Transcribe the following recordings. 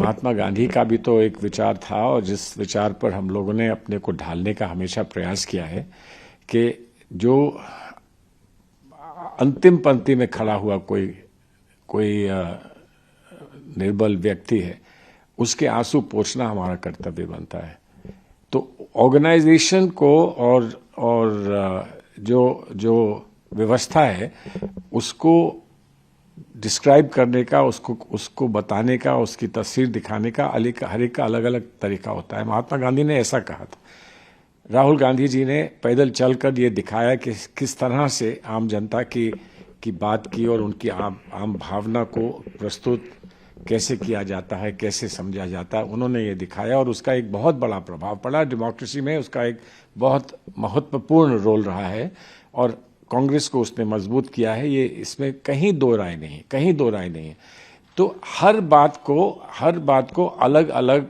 महात्मा गांधी का भी तो एक विचार था, और जिस विचार पर हम लोगों ने अपने को ढालने का हमेशा प्रयास किया है कि जो अंतिम पंक्ति में खड़ा हुआ कोई निर्बल व्यक्ति है, उसके आंसू पोंछना हमारा कर्तव्य बनता है। तो ऑर्गेनाइजेशन को और जो व्यवस्था है उसको डिस्क्राइब करने का, उसको बताने का, उसकी तस्वीर दिखाने का हर एक का अलग अलग तरीका होता है। महात्मा गांधी ने ऐसा कहा था। राहुल गांधी जी ने पैदल चलकर ये दिखाया कि किस तरह से आम जनता की बात की और उनकी आम भावना को प्रस्तुत कैसे किया जाता है, कैसे समझा जाता है, उन्होंने ये दिखाया और उसका एक बहुत बड़ा प्रभाव पड़ा। डेमोक्रेसी में उसका एक बहुत महत्वपूर्ण रोल रहा है और कांग्रेस को उसने मजबूत किया है। ये इसमें कहीं दो राय नहीं है। तो हर बात को अलग अलग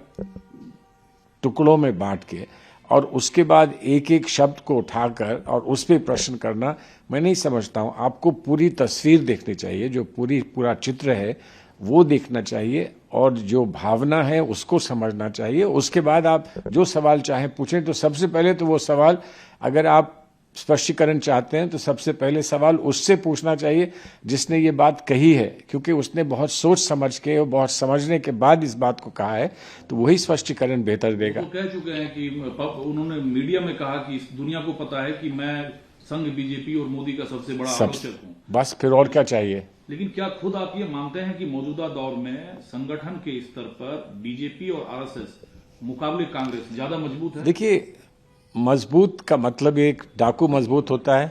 टुकड़ों में बांट के और उसके बाद एक एक शब्द को उठाकर और उस पर प्रश्न करना मैं नहीं समझता हूं। आपको पूरी तस्वीर देखनी चाहिए, जो पूरा चित्र है वो देखना चाहिए और जो भावना है उसको समझना चाहिए। उसके बाद आप जो सवाल चाहे पूछें। तो सबसे पहले तो वो सवाल, अगर आप स्पष्टीकरण चाहते हैं तो सबसे पहले सवाल उससे पूछना चाहिए जिसने ये बात कही है, क्योंकि उसने बहुत सोच समझ के और बहुत समझने के बाद इस बात को कहा है, तो वही स्पष्टीकरण बेहतर देगा। वो कह चुके हैं कि उन्होंने मीडिया में कहा कि इस दुनिया को पता है कि मैं संघ बीजेपी और मोदी का सबसे बड़ा आलोचक हूं। बस फिर और क्या चाहिए। लेकिन क्या खुद आप ये मानते हैं कि मौजूदा दौर में संगठन के स्तर पर बीजेपी और आरएसएस मुकाबले कांग्रेस ज्यादा मजबूत है? देखिए, मजबूत का मतलब एक डाकू मजबूत होता है।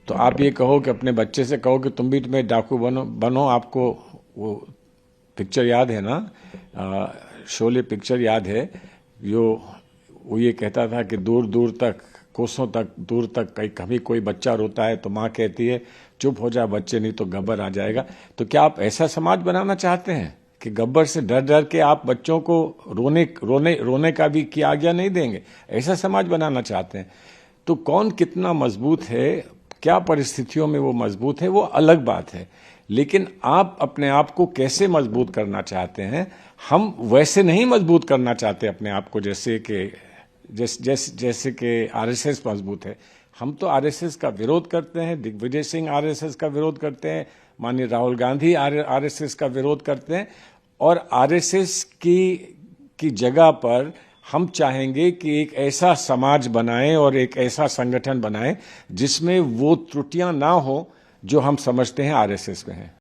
तो आप ये कहो कि अपने बच्चे से कहो कि तुम भी तुम्हें डाकू बनो। आपको वो पिक्चर याद है ना, शोले पिक्चर याद है, वो ये कहता था कि दूर दूर तक, कोसों तक दूर तक कभी कोई बच्चा रोता है तो माँ कहती है चुप हो जा बच्चे, नहीं तो गब्बर आ जाएगा। तो क्या आप ऐसा समाज बनाना चाहते हैं कि गब्बर से डर डर के आप बच्चों को रोने का भी की आज्ञा नहीं देंगे? ऐसा समाज बनाना चाहते हैं? तो कौन कितना मजबूत है, क्या परिस्थितियों में वो मजबूत है, वो अलग बात है। लेकिन आप अपने आप को कैसे मजबूत करना चाहते हैं? हम वैसे नहीं मजबूत करना चाहते अपने आप को जैसे कि आरएसएस मजबूत है। हम तो आरएसएस का विरोध करते हैं, दिग्विजय सिंह आरएसएस का विरोध करते हैं, माननीय राहुल गांधी आरएसएस का विरोध करते हैं। और आरएसएस की जगह पर हम चाहेंगे कि एक ऐसा समाज बनाएं और एक ऐसा संगठन बनाएं जिसमें वो त्रुटियां ना हो जो हम समझते हैं आरएसएस में है।